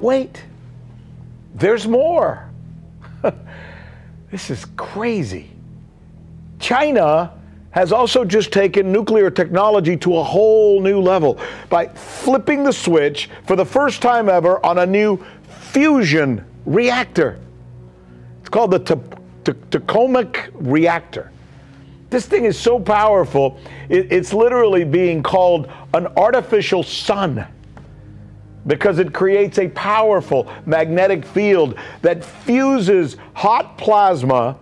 Wait, there's more. This is crazy. China has also just taken nuclear technology to a whole new level by flipping the switch for the first time ever on a new fusion reactor. It's called the Tokamak reactor. This thing is so powerful, it's literally being called an artificial sun because it creates a powerful magnetic field that fuses hot plasma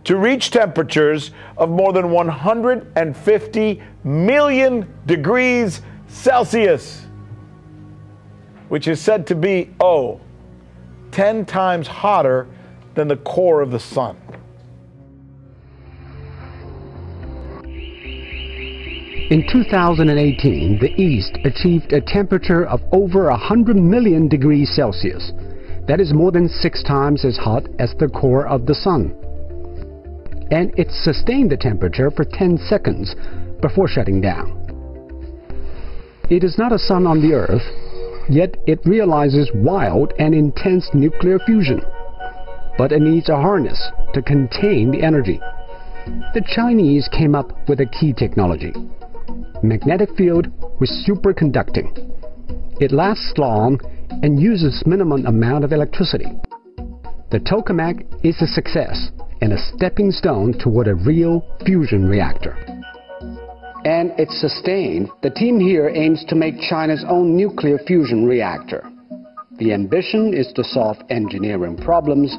to reach temperatures of more than 150 million degrees Celsius, which is said to be, 10 times hotter than the core of the sun. In 2018, the East achieved a temperature of over 100 million degrees Celsius. That is more than 6 times as hot as the core of the sun. And it sustained the temperature for 10 seconds before shutting down. It is not a sun on the Earth, yet it realizes wild and intense nuclear fusion. But it needs a harness to contain the energy. The Chinese came up with a key technology: magnetic field with superconducting. It lasts long and uses minimum amount of electricity. The Tokamak is a success and a stepping stone toward a real fusion reactor. And it's sustained. The team here aims to make China's own nuclear fusion reactor. The ambition is to solve engineering problems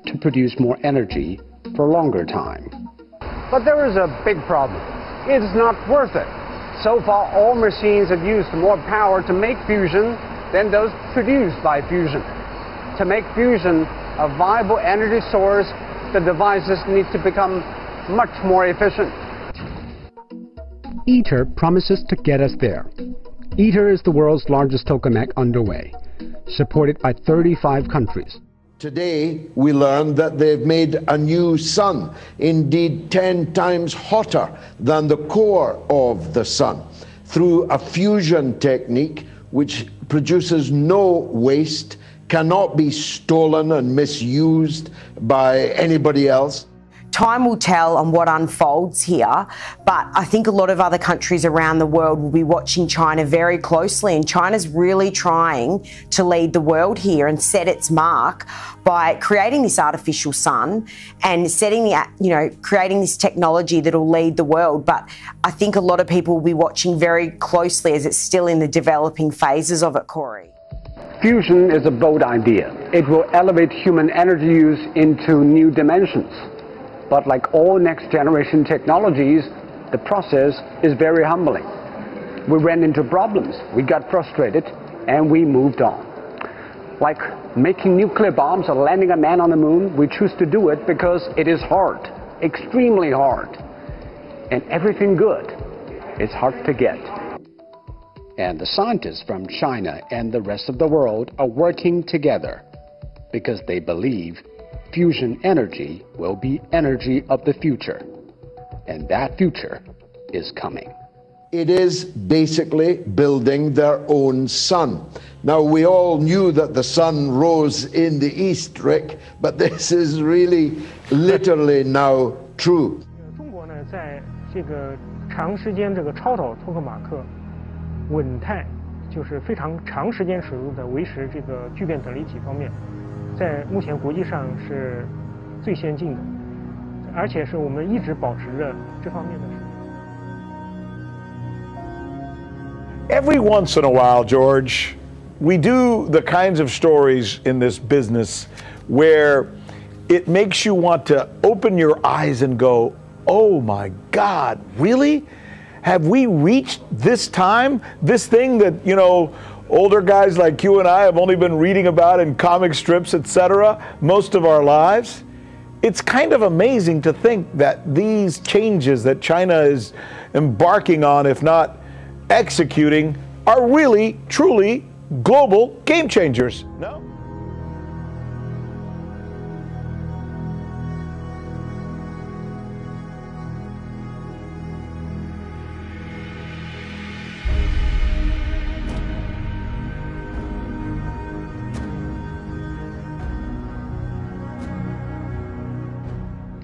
to produce more energy for a longer time. But there is a big problem. It's not worth it. So far, all machines have used more power to make fusion than those produced by fusion. To make fusion a viable energy source, the devices need to become much more efficient. ITER promises to get us there. ITER is the world's largest tokamak underway, supported by 35 countries. Today, we learned that they've made a new sun, indeed 10 times hotter than the core of the sun, through a fusion technique which produces no waste, cannot be stolen and misused by anybody else. Time will tell on what unfolds here, but I think a lot of other countries around the world will be watching China very closely, and China's really trying to lead the world here and set its mark by creating this artificial sun and creating this technology that will lead the world. But I think a lot of people will be watching very closely as it's still in the developing phases of it, Corey. Fusion is a bold idea. It will elevate human energy use into new dimensions. But like all next-generation technologies, the process is very humbling. We ran into problems, we got frustrated, and we moved on. Like making nuclear bombs or landing a man on the moon, we choose to do it because it is hard, extremely hard. And everything good is hard to get. And the scientists from China and the rest of the world are working together because they believe fusion energy will be energy of the future, and that future is coming. It is basically building their own sun. Now, we all knew that the sun rose in the east, Rick, but this is really literally now true. 中国呢，在这个长时间这个超导托克马克稳态，就是非常长时间使用的维持这个聚变等离体方面，在目前国际上是最先进的，而且是我们一直保持着这方面的水平。 Every once in a while, George, we do the kinds of stories in this business where it makes you want to open your eyes and go, oh my God, really? Have we reached this time? This thing that, older guys like you and I have only been reading about in comic strips, etc., most of our lives? It's kind of amazing to think that these changes that China is embarking on, if not executing, are really, truly global game changers. No?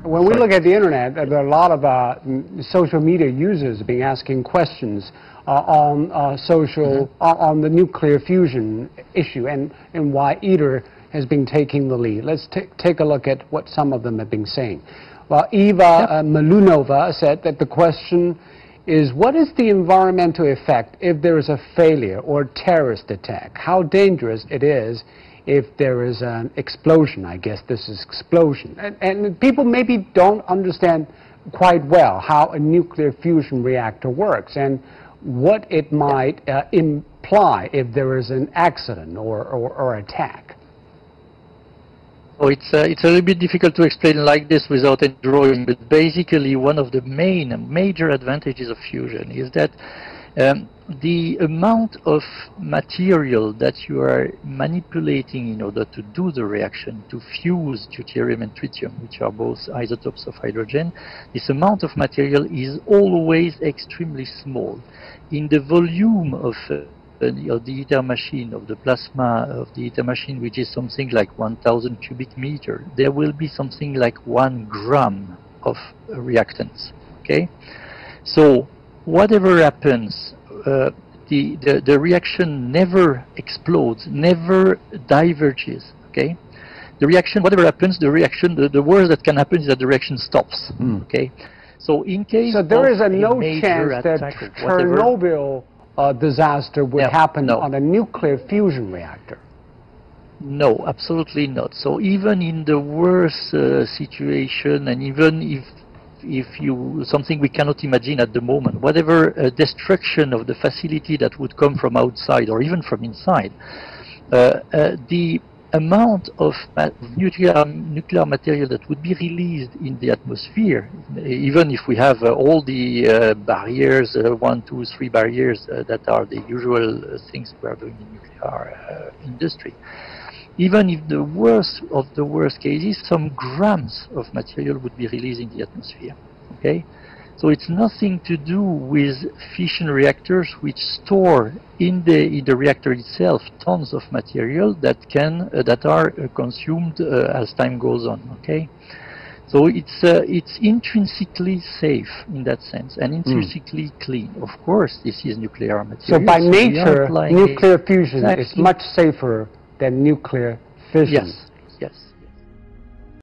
When we look at the internet, there are a lot of social media users being asking questions on on the nuclear fusion issue and why ITER has been taking the lead. Let's take a look at what some of them have been saying. Well, Eva Malunova said that the question is, what is the environmental effect if there is a failure or terrorist attack? How dangerous it is if there is an explosion? I guess this is explosion. And people maybe don't understand quite well how a nuclear fusion reactor works and what it might imply if there is an accident or attack. Oh, it's a little bit difficult to explain like this without a drawing, but basically one of the major advantages of fusion is that the amount of material that you are manipulating in order to do the reaction, to fuse deuterium and tritium, which are both isotopes of hydrogen, this amount of material is always extremely small. In the volume of the ITER machine, of the plasma of the ITER machine, which is something like 1,000 cubic meters, there will be something like 1 gram of reactants. Okay, so whatever happens, the reaction never explodes, never diverges. Okay, the reaction, whatever happens, the reaction, the worst that can happen is that the reaction stops. Okay, so in case there is no chance that Chernobyl disaster would happen on a nuclear fusion reactor. No, absolutely not. So even in the worst situation, and even if something we cannot imagine at the moment, whatever destruction of the facility that would come from outside or even from inside, the amount of nuclear material that would be released in the atmosphere, even if we have all the barriers, 1, 2, 3 barriers that are the usual things we are doing in nuclear industry, even if the worst of the worst cases, some grams of material would be released in the atmosphere. Okay, so it's nothing to do with fission reactors, which store in the reactor itself tons of material that are consumed as time goes on. Okay, so it's intrinsically safe in that sense and intrinsically clean. Of course, this is nuclear material. So by nature, nuclear fusion is much safer than nuclear fission. Yes, yes.